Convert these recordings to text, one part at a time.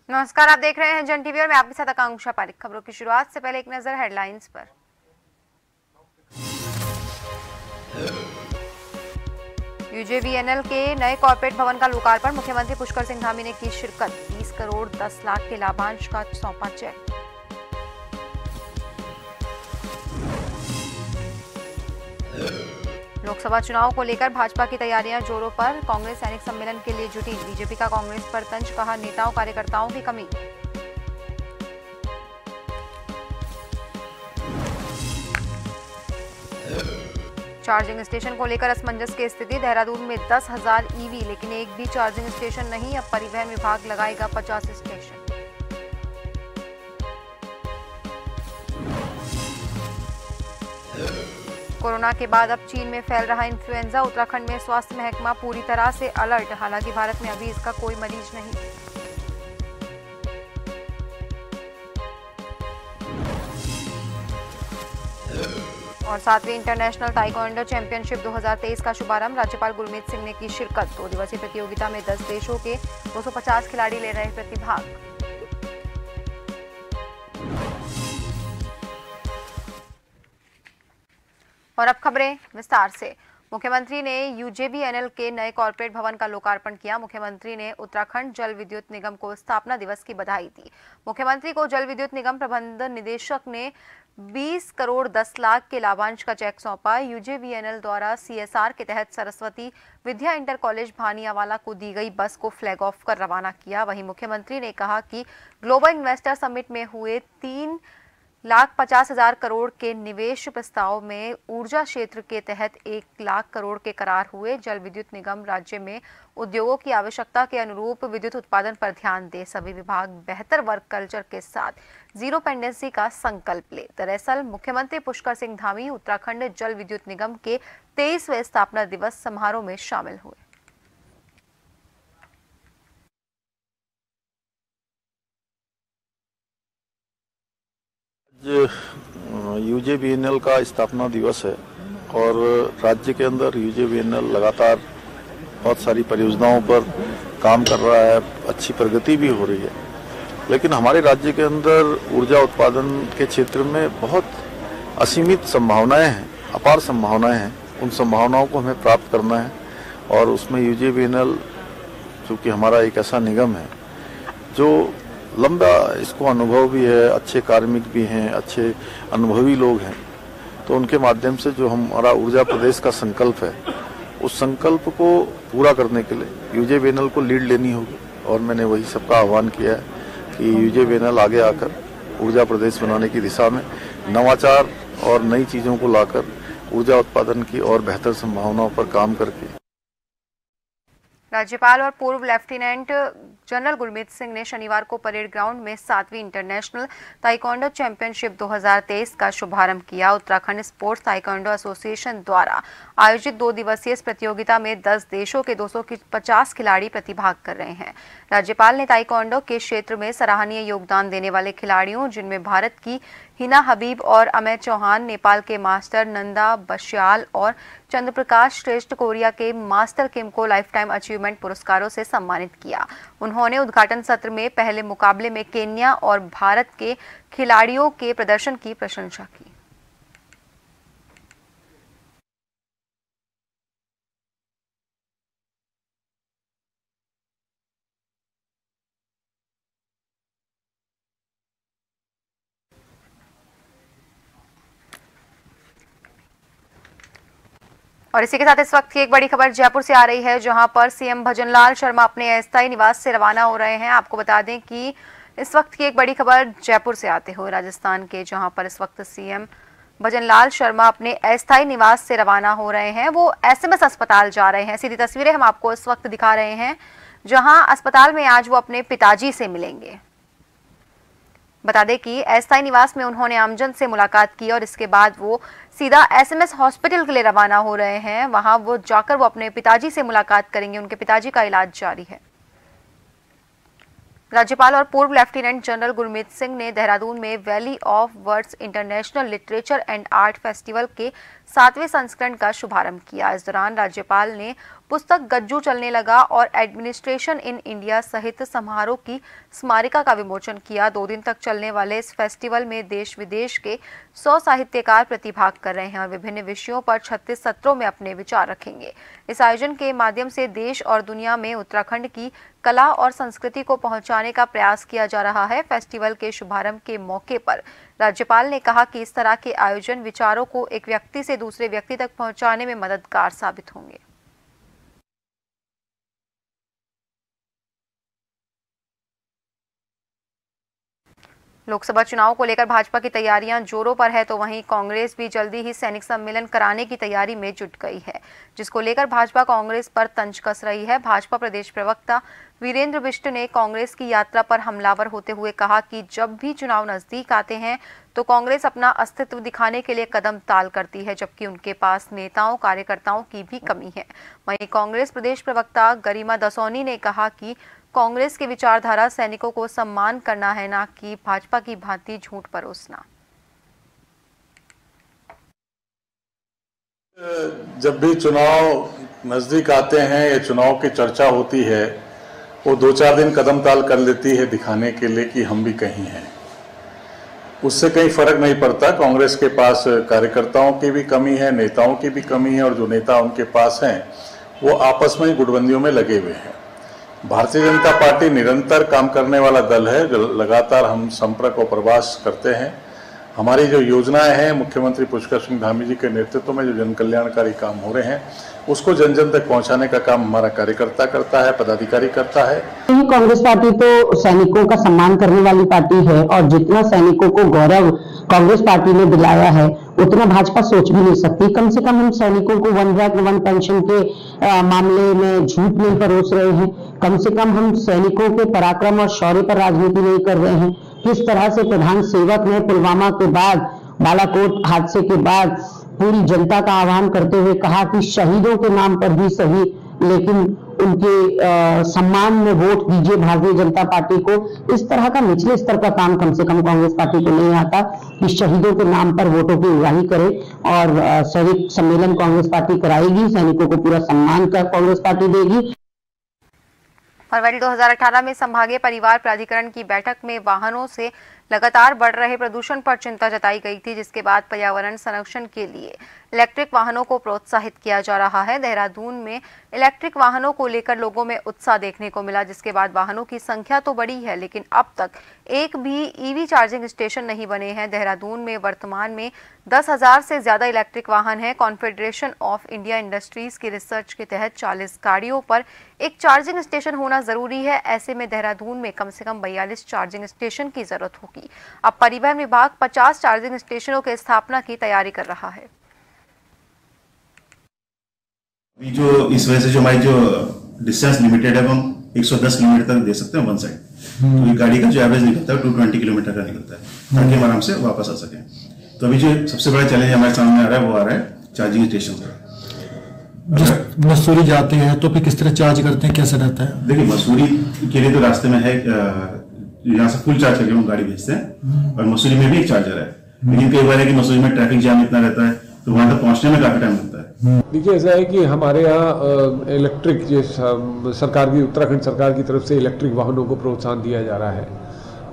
नमस्कार, आप देख रहे हैं जन टीवी और मैं आपके साथ आकांक्षा पारिक। खबरों की शुरुआत से पहले एक नजर हेडलाइंस पर। यूजेवीएनएल के नए कॉर्पोरेट भवन का लोकार्पण, मुख्यमंत्री पुष्कर सिंह धामी ने की शिरकत। 20 करोड़ 10 लाख के लाभांश का सौंपा चेक। लोकसभा चुनाव को लेकर भाजपा की तैयारियां जोरों पर, कांग्रेस सैनिक सम्मेलन के लिए जुटी। बीजेपी का कांग्रेस पर तंज, कहा नेताओं कार्यकर्ताओं की कमी। चार्जिंग स्टेशन को लेकर असमंजस की स्थिति, देहरादून में 10,000 ईवी लेकिन एक भी चार्जिंग स्टेशन नहीं। अब परिवहन विभाग लगाएगा 50 स्टेशन। कोरोना के बाद अब चीन में फैल रहा इन्फ्लुएंजा, उत्तराखंड में स्वास्थ्य महकमा पूरी तरह से अलर्ट। हालांकि भारत में अभी इसका कोई मरीज नहीं। और 7वीं इंटरनेशनल ताइक्वांडो चैंपियनशिप 2023 का शुभारंभ, राज्यपाल गुरमीत सिंह ने की शिरकत। 2 दिवसीय प्रतियोगिता में 10 देशों के 250 खिलाड़ी ले रहे प्रतिभाग। और अब खबरें विस्तार से। मुख्यमंत्री ने यूजेवीएनएल के नए कॉर्पोरेट भवन का लोकार्पण किया। मुख्यमंत्री ने उत्तराखंड जल विद्युत निगम को स्थापना दिवस की बधाई दी। मुख्यमंत्री को जल विद्युत निगम प्रबंध निदेशक ने 20 करोड़ 10 लाख के लाभांश का चेक सौंपा। यूजेवीएनएल द्वारा CSR के तहत सरस्वती विद्या इंटर कॉलेज भानियावाला को दी गई बस को फ्लैग ऑफ कर रवाना किया। वहीं मुख्यमंत्री ने कहा कि ग्लोबल इन्वेस्टर समिट में हुए 3,50,000 करोड़ के निवेश प्रस्ताव में ऊर्जा क्षेत्र के तहत 1 लाख करोड़ के करार हुए। जल विद्युत निगम राज्य में उद्योगों की आवश्यकता के अनुरूप विद्युत उत्पादन पर ध्यान दे। सभी विभाग बेहतर वर्क कल्चर के साथ जीरो पेंडेंसी का संकल्प ले। दरअसल मुख्यमंत्री पुष्कर सिंह धामी उत्तराखंड जल विद्युत निगम के 23वें स्थापना दिवस समारोह में शामिल हुए। यूजेवीएनएल का स्थापना दिवस है और राज्य के अंदर यूजेवीएनएल लगातार बहुत सारी परियोजनाओं पर काम कर रहा है, अच्छी प्रगति भी हो रही है। लेकिन हमारे राज्य के अंदर ऊर्जा उत्पादन के क्षेत्र में बहुत असीमित संभावनाएं हैं, अपार संभावनाएं हैं। उन संभावनाओं को हमें प्राप्त करना है और उसमें यूजेवीएनएल चूँकि हमारा एक ऐसा निगम है जो लंबा इसको अनुभव भी है, अच्छे कार्मिक भी हैं, अच्छे अनुभवी लोग हैं, तो उनके माध्यम से जो हमारा ऊर्जा प्रदेश का संकल्प है उस संकल्प को पूरा करने के लिए यूजेवीएनएल को लीड लेनी होगी। और मैंने वही सबका आह्वान किया है कि यूजेवीएनएल आगे आकर ऊर्जा प्रदेश बनाने की दिशा में नवाचार और नई चीज़ों को लाकर ऊर्जा उत्पादन की और बेहतर संभावनाओं पर काम करके। राज्यपाल और पूर्व लेफ्टिनेंट जनरल गुरमीत सिंह ने शनिवार को परेड ग्राउंड में 7वीं इंटरनेशनल ताइक्वांडो चैंपियनशिप 2023 का शुभारंभ किया। उत्तराखंड स्पोर्ट्स ताइक्वांडो एसोसिएशन द्वारा आयोजित 2 दिवसीय इस प्रतियोगिता में 10 देशों के 250 खिलाड़ी प्रतिभाग कर रहे हैं। राज्यपाल ने ताइक्वांडो के क्षेत्र में सराहनीय योगदान देने वाले खिलाड़ियों, जिनमें भारत की हिना हबीब और अमय चौहान, नेपाल के मास्टर नंदा बश्याल और चंद्रप्रकाश श्रेष्ठ, कोरिया के मास्टर किम को लाइफ टाइम अचीवमेंट पुरस्कारों से सम्मानित किया। उन्होंने उद्घाटन सत्र में पहले मुकाबले में केन्या और भारत के खिलाड़ियों के प्रदर्शन की प्रशंसा की। और इसी के साथ इस वक्त की एक बड़ी खबर जयपुर से आ रही है, जहां पर सीएम भजनलाल शर्मा अपने अस्थायी निवास से रवाना हो रहे हैं। आपको बता दें कि इस वक्त की एक बड़ी खबर जयपुर से आते हुए राजस्थान के, जहां पर इस वक्त सीएम भजनलाल शर्मा अपने अस्थायी निवास से रवाना हो रहे हैं। वो एसएमएस अस्पताल जा रहे हैं। सीधी तस्वीरें हम आपको इस वक्त दिखा रहे हैं, जहां अस्पताल में आज वो अपने पिताजी से मिलेंगे। बता दें कि अस्थायी निवास में उन्होंने आमजन से मुलाकात की और इसके बाद वो सीधा एसएमएस हॉस्पिटल के लिए रवाना हो रहे हैं। वहां वो जाकर वो अपने पिताजी से मुलाकात करेंगे। उनके पिताजी का इलाज जारी है। राज्यपाल और पूर्व लेफ्टिनेंट जनरल गुरमीत सिंह ने देहरादून में valley of words international literature and art festival के 7वें संस्करण का शुभारंभ किया। इस दौरान राज्यपाल ने पुस्तक गज्जू चलने लगा और एडमिनिस्ट्रेशन इन इंडिया सहित समारोह की स्मारिका का विमोचन किया। 2 दिन तक चलने वाले इस फेस्टिवल में देश विदेश के 100 साहित्यकार प्रतिभाग कर रहे हैं और विभिन्न विषयों पर 36 सत्रों में अपने विचार रखेंगे। इस आयोजन के माध्यम से देश और दुनिया में उत्तराखंड की कला और संस्कृति को पहुंचाने का प्रयास किया जा रहा है। फेस्टिवल के शुभारंभ के मौके पर राज्यपाल ने कहा कि इस तरह के आयोजन विचारों को एक व्यक्ति से दूसरे व्यक्ति तक पहुंचाने में मददगार साबित होंगे। लोकसभा चुनाव को लेकर भाजपा की तैयारियां जोरों पर है, तो वहीं कांग्रेस भी जल्दी ही सैनिक सम्मेलन कराने की तैयारी में जुट गई है, जिसको लेकर भाजपा कांग्रेस पर तंज कस रही है। भाजपा प्रदेश प्रवक्ता वीरेंद्र बिष्ट ने कांग्रेस की यात्रा पर हमलावर होते हुए कहा कि जब भी चुनाव नजदीक आते हैं तो कांग्रेस अपना अस्तित्व दिखाने के लिए कदम ताल करती है, जबकि उनके पास नेताओं कार्यकर्ताओं की भी कमी है। वहीं कांग्रेस प्रदेश प्रवक्ता गरिमा दसौनी ने कहा कि कांग्रेस की विचारधारा सैनिकों को सम्मान करना है, ना कि भाजपा की भांति झूठ परोसना। जब भी चुनाव नजदीक आते हैं या चुनाव की चर्चा होती है, वो 2-4 दिन कदम ताल कर लेती है दिखाने के लिए कि हम भी कहीं हैं। उससे कहीं फर्क नहीं पड़ता। कांग्रेस के पास कार्यकर्ताओं की भी कमी है, नेताओं की भी कमी है, और जो नेता उनके पास हैं वो आपस में गुटबंदियों में लगे हुए हैं। भारतीय जनता पार्टी निरंतर काम करने वाला दल है। लगातार हम संपर्क और प्रवास करते हैं। हमारी जो योजनाएं हैं मुख्यमंत्री पुष्कर सिंह धामी जी के नेतृत्व में जो जन कल्याणकारी काम हो रहे हैं, उसको जन जन तक पहुंचाने का काम हमारा कार्यकर्ता करता है, पदाधिकारी करता है। कांग्रेस पार्टी तो सैनिकों का सम्मान करने वाली पार्टी है, और जितना सैनिकों को गौरव कांग्रेस पार्टी ने दिलाया है उतना भाजपा सोच भी नहीं सकती। कम से कम हम सैनिकों को 1 रैंक 1 पेंशन के मामले में झूठ नहीं परोस रहे हैं। कम से कम हम सैनिकों के पराक्रम और शौर्य पर राजनीति नहीं कर रहे हैं। किस तरह से प्रधान सेवक ने पुलवामा के बाद, बालाकोट हादसे के बाद पूरी जनता का आह्वान करते हुए कहा कि शहीदों के नाम पर भी सही, लेकिन उनके सम्मान में वोट दीजिए भारतीय जनता पार्टी को। इस तरह का निचले स्तर का काम कम से कम कांग्रेस पार्टी को नहीं आता कि शहीदों के नाम पर वोटों की उगाही करे। और सैनिक सम्मेलन कांग्रेस पार्टी कराएगी, सैनिकों को पूरा सम्मान कर कांग्रेस पार्टी देगी। फरवरी 2018 में संभागीय परिवार प्राधिकरण की बैठक में वाहनों से लगातार बढ़ रहे प्रदूषण पर चिंता जताई गई थी, जिसके बाद पर्यावरण संरक्षण के लिए इलेक्ट्रिक वाहनों को प्रोत्साहित किया जा रहा है। देहरादून में इलेक्ट्रिक वाहनों को लेकर लोगों में उत्साह देखने को मिला, जिसके बाद वाहनों की संख्या तो बढ़ी है, लेकिन अब तक एक भी ईवी चार्जिंग स्टेशन नहीं बने हैं। देहरादून में वर्तमान में 10,000 से ज्यादा इलेक्ट्रिक वाहन हैं। कॉन्फेडरेशन ऑफ इंडिया इंडस्ट्रीज की रिसर्च के तहत 40 गाड़ियों पर एक चार्जिंग स्टेशन होना जरूरी है। ऐसे में देहरादून में कम से कम 42 चार्जिंग स्टेशन की जरूरत होगी। अब परिवहन विभाग 50 चार्जिंग स्टेशनों की स्थापना की तैयारी कर रहा है। जो इस वजह से जो हमारी जो डिस्टेंस लिमिटेड है, हम 110 किलोमीटर तक दे सकते हैं वन साइड। तो ये गाड़ी का जो एवरेज निकलता है 220 किलोमीटर का निकलता है, ताकि हम आराम से वापस आ सके। तो अभी जो सबसे बड़ा चैलेंज हमारे सामने आ रहा है वो आ रहा है चार्जिंग स्टेशन का। मसूरी जाते हैं तो फिर किस तरह चार्ज करते हैं, कैसे रहता है? देखिए, मसूरी के लिए तो रास्ते में है, यहाँ से फुल चार्ज करके हम गाड़ी भेजते हैं, और मसूरी में भी एक चार्जर है। लेकिन कई बार है कि मसूरी में ट्रैफिक जाम इतना रहता है तो वहां तक पहुंचने में काफी टाइम लगता है। देखिए, ऐसा है कि हमारे यहाँ इलेक्ट्रिक जो सरकार की, उत्तराखंड सरकार की तरफ से इलेक्ट्रिक वाहनों को प्रोत्साहन दिया जा रहा है,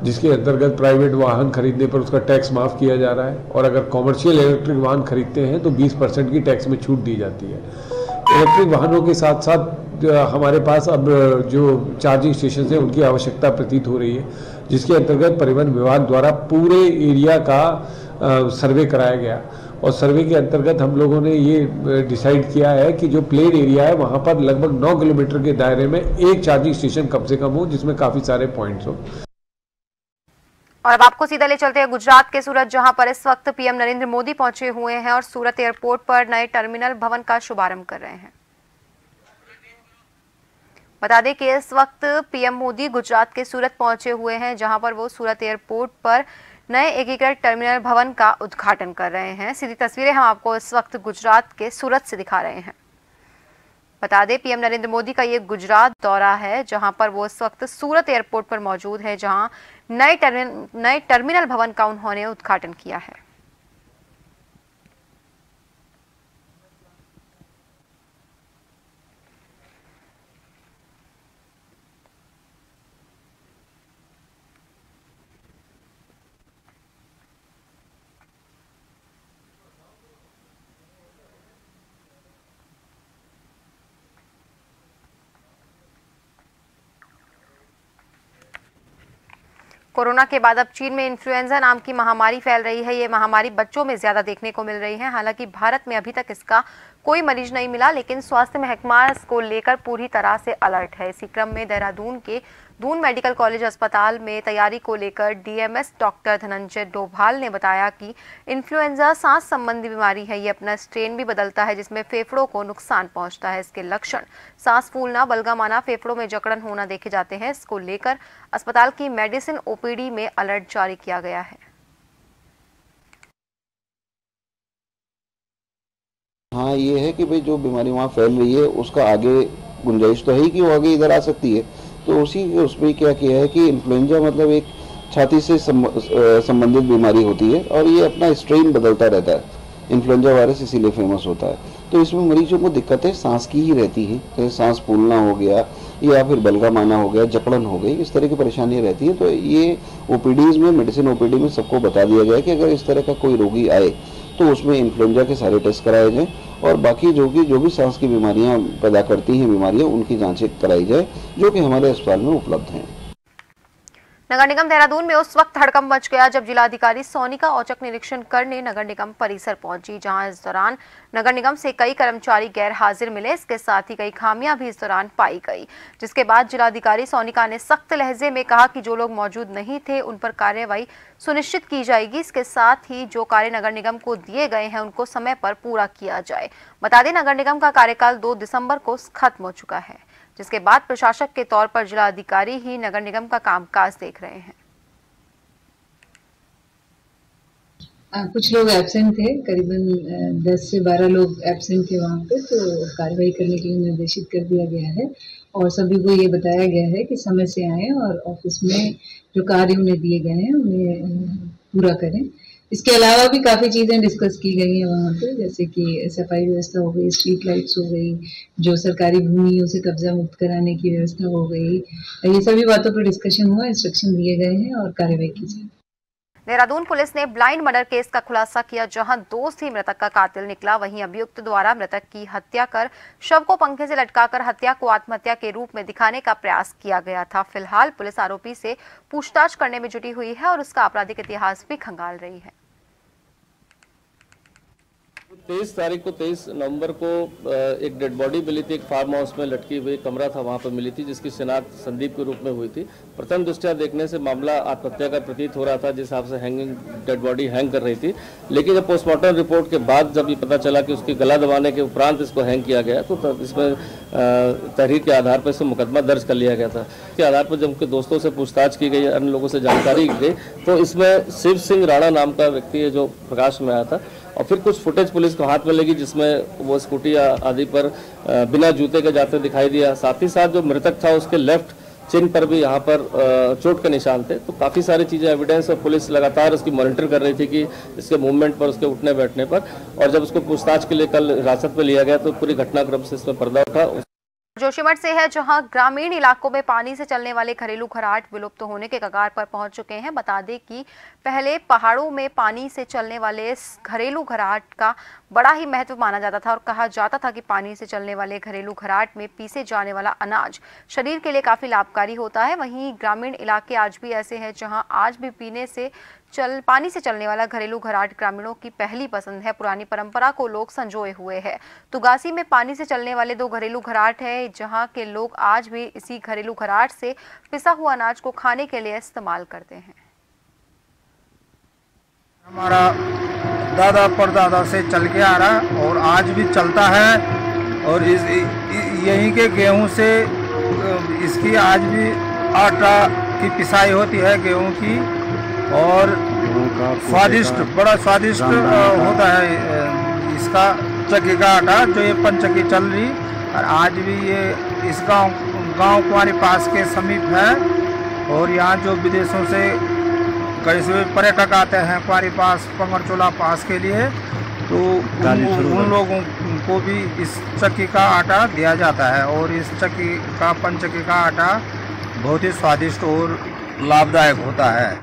जिसके अंतर्गत प्राइवेट वाहन खरीदने पर उसका टैक्स माफ़ किया जा रहा है, और अगर कॉमर्शियल इलेक्ट्रिक वाहन खरीदते हैं तो 20% की टैक्स में छूट दी जाती है। इलेक्ट्रिक वाहनों के साथ साथ हमारे पास अब जो चार्जिंग स्टेशन है उनकी आवश्यकता प्रतीत हो रही है, जिसके अंतर्गत परिवहन विभाग द्वारा पूरे एरिया का सर्वे कराया गया, और सर्वे के अंतर्गत हम लोगों ने ये डिसाइड किया है कि जो प्लेन एरिया है वहाँ पर लगभग 9 किलोमीटर के दायरे में एक चार्जिंग स्टेशन कम से कम हो, जिसमें काफ़ी सारे पॉइंट्स हो। और अब आपको सीधा ले चलते हैं गुजरात के सूरत, जहां पर इस वक्त पीएम नरेंद्र मोदी पहुंचे हुए हैं और सूरत एयरपोर्ट पर नए टर्मिनल भवन का शुभारंभ कर रहे हैं। बता दें कि इस वक्त पीएम मोदी गुजरात के सूरत पहुंचे हुए हैं, जहां पर वो सूरत एयरपोर्ट पर नए एकीकृत टर्मिनल भवन का उद्घाटन कर रहे हैं। सीधी तस्वीरें हम आपको इस वक्त गुजरात के सूरत से दिखा रहे हैं। बता दें पीएम नरेंद्र मोदी का ये गुजरात दौरा है, जहां पर वो इस वक्त सूरत एयरपोर्ट पर मौजूद है, जहां नए टर्मिनल भवन का उन्होंने उद्घाटन किया है। कोरोना के बाद अब चीन में इन्फ्लुएंजा नाम की महामारी फैल रही है। ये महामारी बच्चों में ज्यादा देखने को मिल रही है। हालांकि भारत में अभी तक इसका कोई मरीज नहीं मिला, लेकिन स्वास्थ्य महकमा इसको लेकर पूरी तरह से अलर्ट है। इसी क्रम में देहरादून के दून मेडिकल कॉलेज अस्पताल में तैयारी को लेकर डीएमएस डॉक्टर धनंजय डोभाल ने बताया कि इन्फ्लुएंजा सांस संबंधी बीमारी है। ये अपना स्ट्रेन भी बदलता है, जिसमें फेफड़ों को नुकसान पहुंचता है। इसके लक्षण सांस फूलना, बलगम आना, फेफड़ों में जकड़न होना देखे जाते हैं। इसको लेकर अस्पताल की मेडिसिन ओपीडी में अलर्ट जारी किया गया है। हाँ, ये है कि भाई जो बीमारी वहाँ फैल रही है उसका आगे गुंजाइश तो है ही कि वो आगे इधर आ सकती है। तो उसी के उसमें क्या किया है कि इन्फ्लुएंजा मतलब एक छाती से संबंधित बीमारी होती है और ये अपना स्ट्रेन बदलता रहता है। इन्फ्लुएंजा वायरस इसीलिए फेमस होता है। तो इसमें मरीजों को दिक्कतें सांस की ही रहती है, जैसे सांस फूलना हो गया या फिर बलगम आना हो गया, जकड़न हो गई, इस तरह की परेशानियां रहती हैं। तो ये ओपीडीज में, मेडिसिन ओपीडी में सबको बता दिया गया है कि अगर इस तरह का कोई रोगी आए तो उसमें इन्फ्लुएंजा के सारे टेस्ट कराए जाएं और बाकी जो भी सांस की बीमारियां पैदा करती हैं बीमारियां, उनकी जांचें कराई जाए, जो कि हमारे अस्पताल में उपलब्ध हैं। नगर निगम देहरादून में उस वक्त हड़कंप मच गया जब जिलाधिकारी सोनिका औचक निरीक्षण करने नगर निगम परिसर पहुंची, जहां इस दौरान नगर निगम से कई कर्मचारी गैर हाजिर मिले। इसके साथ ही कई खामियां भी इस दौरान पाई गई, जिसके बाद जिलाधिकारी सोनिका ने सख्त लहजे में कहा कि जो लोग मौजूद नहीं थे उन पर कार्रवाई सुनिश्चित की जाएगी। इसके साथ ही जो कार्य नगर निगम को दिए गए हैं उनको समय पर पूरा किया जाए। बता दें नगर निगम का कार्यकाल 2 दिसंबर को खत्म हो चुका है, जिसके बाद प्रशासक के तौर पर जिलाधिकारी ही नगर निगम का कामकाज देख रहे हैं। कुछ लोग एब्सेंट थे, करीबन 10 से 12 लोग एब्सेंट थे वहाँ पे, तो कार्रवाई करने के लिए निर्देशित कर दिया गया है और सभी को ये बताया गया है कि समय से आएं और ऑफिस में जो कार्य उन्हें दिए गए हैं उन्हें पूरा करें। इसके अलावा भी काफ़ी चीज़ें डिस्कस की गई हैं वहाँ पे, जैसे कि सफाई व्यवस्था हो गई, स्ट्रीट लाइट्स हो गई, जो सरकारी भूमि उसे कब्जा मुक्त कराने की व्यवस्था हो गई। ये सभी बातों पर डिस्कशन हुआ, इंस्ट्रक्शन दिए गए हैं और कार्रवाई की जाए। देहरादून पुलिस ने ब्लाइंड मर्डर केस का खुलासा किया, जहां दोस्त ही मृतक का कातिल निकला। वहीं अभियुक्त द्वारा मृतक की हत्या कर शव को पंखे से लटकाकर हत्या को आत्महत्या के रूप में दिखाने का प्रयास किया गया था। फिलहाल पुलिस आरोपी से पूछताछ करने में जुटी हुई है और उसका आपराधिक इतिहास भी खंगाल रही है। 23 नवंबर को एक डेड बॉडी मिली थी, एक फार्म हाउस में लटकी हुई कमरा था वहां पर मिली थी, जिसकी शिनाख्त संदीप के रूप में हुई थी। प्रथम दृष्टया देखने से मामला आत्महत्या का प्रतीत हो रहा था, जिस हिसाब से हैंगिंग डेड बॉडी हैंग कर रही थी। लेकिन जब पोस्टमार्टम रिपोर्ट के बाद जब ये पता चला कि उसकी गला दबाने के उपरांत इसको हैंग किया गया, तो इसमें तहरीर के आधार पर इसको मुकदमा दर्ज कर लिया गया था। इसके आधार पर जब उनके दोस्तों से पूछताछ की गई, अन्य लोगों से जानकारी की गई, तो इसमें शिव सिंह राणा नाम का व्यक्ति है जो प्रकाश में आया था। और फिर कुछ फुटेज पुलिस को हाथ में लगी जिसमें वो स्कूटी आदि पर बिना जूते के जाते दिखाई दिया। साथ ही साथ जो मृतक था उसके लेफ्ट चिन पर भी यहाँ पर चोट के निशान थे। तो काफ़ी सारी चीज़ें एविडेंस और पुलिस लगातार उसकी मॉनिटर कर रही थी कि इसके मूवमेंट पर, उसके उठने बैठने पर। और जब उसको पूछताछ के लिए कल हिरासत में लिया गया तो पूरी घटनाक्रम से इसमें पर्दा उठा। जोशीमठ से है, जहां ग्रामीण इलाकों में पानी से चलने वाले घरेलू घराट विलुप्त होने के कगार पर पहुंच चुके हैं। बता दें कि पहले पहाड़ों में पानी से चलने वाले इस घरेलू घराट का बड़ा ही महत्व माना जाता था और कहा जाता था कि पानी से चलने वाले घरेलू घराट में पीसे जाने वाला अनाज शरीर के लिए काफी लाभकारी होता है। वहीं ग्रामीण इलाके आज भी ऐसे हैं जहां आज भी पानी से चलने वाला घरेलू घराट ग्रामीणों की पहली पसंद है। पुरानी परंपरा को लोग संजोए हुए हैं। तुगासी में पानी से चलने वाले 2 घरेलू घराट है, जहां के लोग आज भी इसी घरेलू घराट से पिसा हुआ अनाज को खाने के लिए इस्तेमाल करते हैं। हमारा दादा परदादा से चल के आ रहा है और आज भी चलता है और यहीं के गेहूं से इसकी आज भी आटा की पिसाई होती है गेहूं की और स्वादिष्ट बड़ा स्वादिष्ट होता है इसका चक्की का आटा जो ये पंचक्की चल रही और आज भी ये इस गांव कुमारी पास के समीप है और यहाँ जो विदेशों से कई से पर्यटक आते हैं कुमारी पास पंगरचोला पास के लिए तो उन लोगों को भी इस चक्की का आटा दिया जाता है और इस चक्की का पंचक्की का आटा बहुत ही स्वादिष्ट और लाभदायक होता है।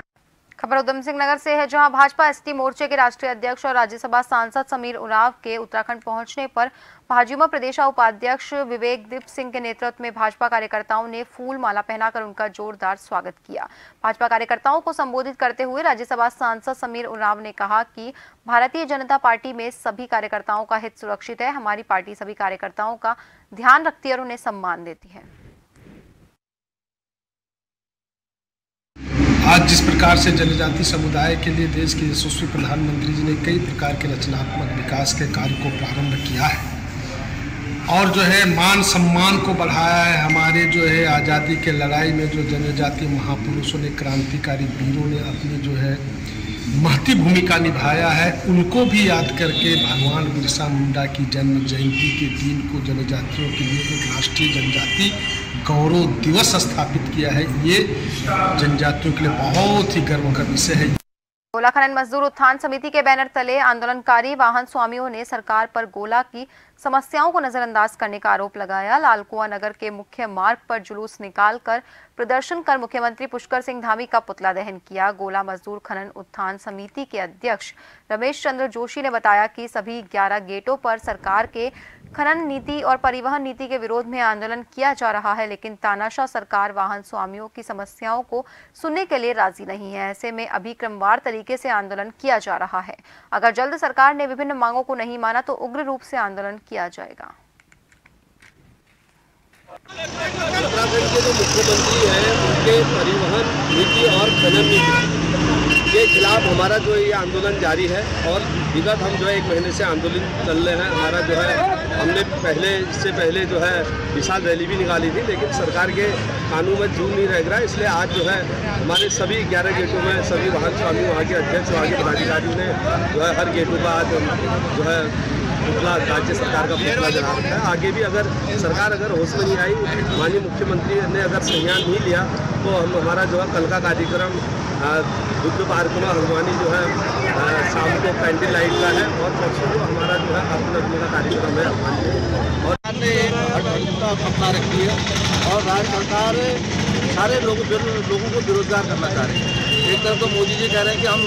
खबर उधम सिंह नगर से है, जहां भाजपा एसटी मोर्चे के राष्ट्रीय अध्यक्ष और राज्यसभा सांसद समीर उरांव के उत्तराखंड पहुंचने पर भाजपा प्रदेश उपाध्यक्ष विवेक दीप सिंह के नेतृत्व में भाजपा कार्यकर्ताओं ने फूल माला पहनाकर उनका जोरदार स्वागत किया। भाजपा कार्यकर्ताओं को संबोधित करते हुए राज्यसभा सांसद समीर उरांव ने कहा कि भारतीय जनता पार्टी में सभी कार्यकर्ताओं का हित सुरक्षित है। हमारी पार्टी सभी कार्यकर्ताओं का ध्यान रखती है और उन्हें सम्मान देती है। आज जिस प्रकार से जनजाति समुदाय के लिए देश के यशस्वी प्रधानमंत्री जी ने कई प्रकार के रचनात्मक विकास के कार्य को प्रारंभ किया है और जो है मान सम्मान को बढ़ाया है। हमारे जो है आज़ादी के लड़ाई में जो जनजाति महापुरुषों ने, क्रांतिकारी वीरों ने अपनी जो है महती भूमिका निभाया है, उनको भी याद करके भगवान बिरसा मुंडा की जन्म जयंती के दिन को जनजातियों के लिए एक राष्ट्रीय जनजाति गौरव दिवस स्थापित किया है। ये जनजातियों के लिए बहुत ही गर्व का विषय है। गोला खनन मजदूर उत्थान समिति के बैनर तले आंदोलनकारी वाहन स्वामियों ने सरकार पर गोला की समस्याओं को नजरअंदाज करने का आरोप लगाया। लालकुआं नगर के मुख्य मार्ग पर जुलूस निकालकर प्रदर्शन कर मुख्यमंत्री पुष्कर सिंह धामी का पुतला दहन किया। गोला मजदूर खनन उत्थान समिति के अध्यक्ष रमेश चंद्र जोशी ने बताया कि सभी 11 गेटों पर सरकार के खनन नीति और परिवहन नीति के विरोध में आंदोलन किया जा रहा है, लेकिन तानाशाह सरकार वाहन स्वामियों की समस्याओं को सुनने के लिए राजी नहीं है। ऐसे में अभी क्रमवार तरीके से आंदोलन किया जा रहा है। अगर जल्द सरकार ने विभिन्न मांगों को नहीं माना तो उग्र रूप से आंदोलन किया जाएगा। उत्तराखंड के जो मुख्यमंत्री हैं उनके परिवहन नीति और खनन नीति के खिलाफ हमारा जो ये आंदोलन जारी है और विगत हम जो है 1 महीने से आंदोलन चल रहे हैं। हमारा जो है हमने इससे पहले जो है विशाल रैली भी निकाली थी, लेकिन सरकार के कानून में जून नहीं रह रहा है। इसलिए आज जो है हमारे सभी 11 गेटों में सभी वाहन स्वामी, वहाँ के अध्यक्ष, वहाँ के पदाधिकारियों ने जो है हर गेटों पर आज जो है पुतला, राज्य सरकार का पुतला जला रखा है। आगे भी अगर सरकार होश में नहीं आई, माननीय मुख्यमंत्री ने अगर संज्ञान नहीं लिया तो हम हमारा जो है कल का कार्यक्रम बुद्ध पार्क में हल्द्वानी जो है शाम को कैंडल लाइट का है और परसों को हमारा जो है आत्मनिर्भर का कार्यक्रम है हल्द्वानी। और सरकार ने अखंडता अपना रखी है और राज्य सरकार सारे लोगों को बेरोजगार करना चाह रही है। एक तरफ तो मोदी जी कह रहे हैं कि हम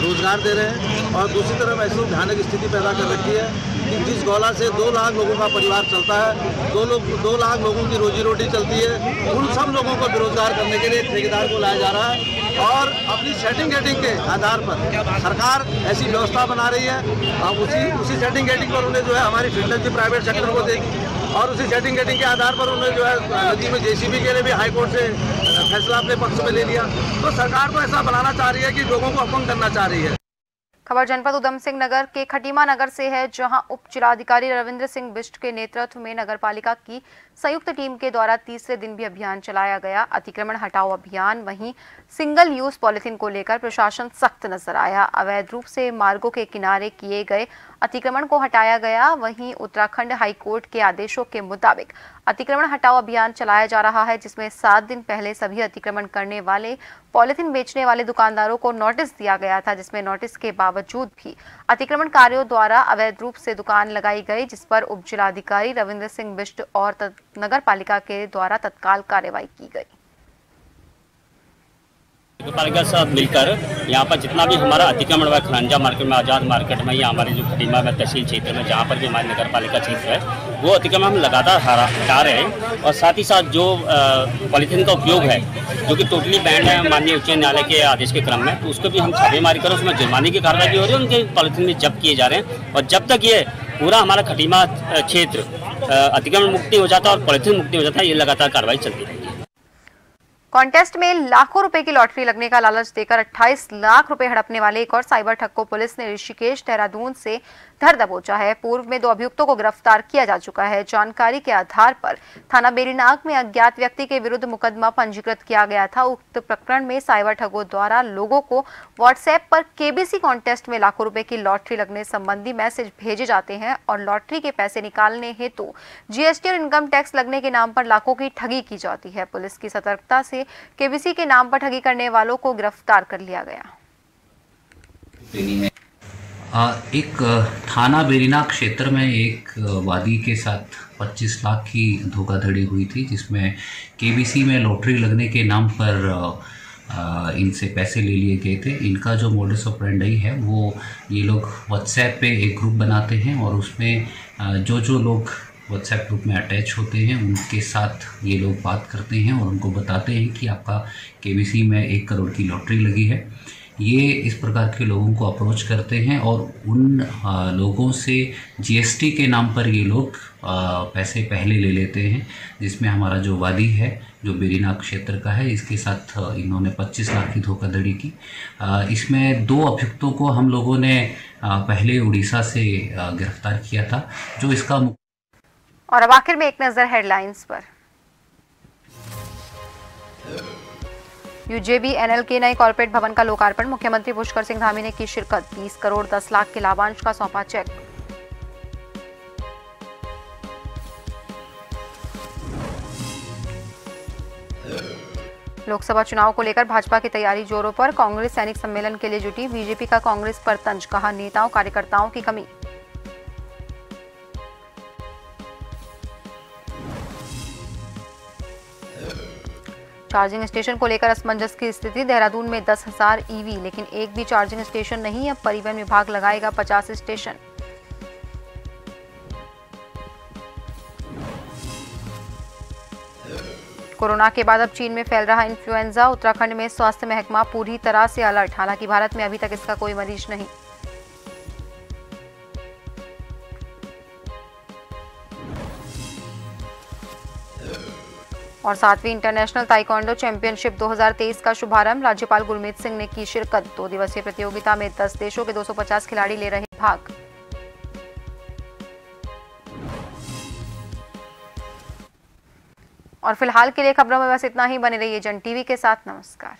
रोजगार दे रहे हैं और दूसरी तरफ ऐसी भयानक स्थिति पैदा कर रखी है कि जिस गोला से 2 लाख लोगों का परिवार चलता है, 2 लाख लोगों की रोजी रोटी चलती है, उन सब लोगों को बेरोजगार करने के लिए ठेकेदार को लाया जा रहा है और अपनी सेटिंग गेटिंग के आधार पर सरकार ऐसी व्यवस्था बना रही है। अब उसी सेटिंग गेटिंग पर उन्हें जो है हमारी फिटनेस भी प्राइवेट सेक्टर को देगी और उसी सेटिंग गेटिंग के आधार पर उन्हें जो है नदी में जेसीबी के लिए भी हाईकोर्ट से फैसला अपने पक्ष में ले लिया। तो सरकार तो ऐसा बनाना चाह रही है कि लोगों को अपंग करना चाह रही है। खबर जनपद उधम सिंह नगर के खटीमा नगर से है, जहां उप जिलाधिकारी रविंद्र सिंह बिष्ट के नेतृत्व में नगर पालिका की संयुक्त टीम के द्वारा तीसरे दिन भी अभियान चलाया गया। अतिक्रमण हटाओ अभियान। वहीं सिंगल यूज पॉलिथीन को लेकर प्रशासन सख्त नजर आया। अवैध रूप से मार्गों के किनारे किए गए अतिक्रमण को हटाया गया। वहीं उत्तराखंड हाईकोर्ट के आदेशों के मुताबिक अतिक्रमण हटाओ अभियान चलाया जा रहा है, जिसमें 7 दिन पहले सभी अतिक्रमण करने वाले पॉलिथीन बेचने वाले दुकानदारों को नोटिस दिया गया था, जिसमें नोटिस के बावजूद भी अतिक्रमणकारियों द्वारा अवैध रूप से दुकान लगाई गई, जिस पर उप जिलाधिकारी रविंद्र सिंह बिष्ट और नगर पालिका के द्वारा तत्काल कार्रवाई की गई। नगर पालिका के साथ मिलकर यहाँ पर जितना भी हमारा अतिक्रमण हुआ खरंजा मार्केट में, आज़ाद मार्केट में या हमारे जो खटीमा में तहसील क्षेत्र में जहाँ पर भी हमारी नगर पालिका क्षेत्र है, वो अतिक्रमण हम लगातार हटा रहे हैं। और साथ ही साथ जो पॉलीथीन का उपयोग है जो कि टोटली बैन है माननीय उच्च न्यायालय के आदेश के क्रम में, तो उसको भी हम छापेमारी कर उसमें जुर्माने की कार्रवाई भी हो रही है, उनके पॉलीथीन भी जब्त किए जा रहे हैं। और जब तक ये पूरा हमारा खटीमा क्षेत्र अतिक्रमण मुक्ति हो जाता है और पॉलीथीन मुक्ति हो जाता है, ये लगातार कार्रवाई चलती रहेगी। कॉन्टेस्ट में लाखों रुपए की लॉटरी लगने का लालच देकर 28 लाख रुपए हड़पने वाले एक और साइबर ठग को पुलिस ने ऋषिकेश देहरादून से धर दबोचा है। पूर्व में 2 अभियुक्तों को गिरफ्तार किया जा चुका है। जानकारी के आधार पर थाना बेरीनाग में अज्ञात व्यक्ति के विरुद्ध मुकदमा पंजीकृत किया गया था। उक्त प्रकरण में साइबर ठगों द्वारा लोगों को व्हाट्सएप पर केबीसी कॉन्टेस्ट में लाखों रुपए की लॉटरी लगने संबंधी मैसेज भेजे जाते हैं और लॉटरी के पैसे निकालने हेतु जीएसटी और इनकम टैक्स लगने के नाम पर लाखों की ठगी की जाती है। पुलिस की सतर्कता से केबीसी के नाम पर ठगी करने वालों को गिरफ्तार कर लिया गया। एक थाना बेरीनाग क्षेत्र में एक वादी के साथ 25 लाख की धोखाधड़ी हुई थी, जिसमें केबीसी में लॉटरी लगने के नाम पर इनसे पैसे ले लिए गए थे। इनका जो मोडस ऑपरेंडी है वो ये लोग व्हाट्सएप पे एक ग्रुप बनाते हैं और उसमें जो लोग व्हाट्सएप ग्रुप में अटैच होते हैं उनके साथ ये लोग बात करते हैं और उनको बताते हैं कि आपका केबीसी में 1 करोड़ की लॉटरी लगी है। ये इस प्रकार के लोगों को अप्रोच करते हैं और उन लोगों से जीएसटी के नाम पर ये लोग पैसे पहले ले लेते हैं, जिसमें हमारा जो वादी है जो बेरीनाग क्षेत्र का है, इसके साथ इन्होंने 25 लाख की धोखाधड़ी की। इसमें 2 अभियुक्तों को हम लोगों ने पहले उड़ीसा से गिरफ्तार किया था, जो इसका। और अब आखिर में एक नजर हेडलाइंस पर। यूजेबीएनएल के नए कॉर्पोरेट भवन का लोकार्पण, मुख्यमंत्री पुष्कर सिंह धामी ने की शिरकत। 20 करोड़ 10 लाख के लाभांश का सौंपा चेक। लोकसभा चुनाव को लेकर भाजपा की तैयारी जोरों पर, कांग्रेस सैनिक सम्मेलन के लिए जुटी। बीजेपी का कांग्रेस पर तंज, कहा नेताओं कार्यकर्ताओं की कमी। चार्जिंग स्टेशन को लेकर असमंजस की स्थिति, देहरादून में 10,000 ईवी लेकिन एक भी चार्जिंग स्टेशन नहीं। अब परिवहन विभाग लगाएगा 50 स्टेशन। कोरोना के बाद अब चीन में फैल रहा इन्फ्लुएंजा, उत्तराखंड में स्वास्थ्य महकमा पूरी तरह से अलर्ट। हालांकि भारत में अभी तक इसका कोई मरीज नहीं। और 7वीं इंटरनेशनल ताइक्वांडो चैंपियनशिप 2023 का शुभारंभ, राज्यपाल गुरमीत सिंह ने की शिरकत। 2 दिवसीय प्रतियोगिता में 10 देशों के 250 खिलाड़ी ले रहे भाग। और फिलहाल के लिए खबरों में बस इतना ही। बने रहिए जन टीवी के साथ। नमस्कार।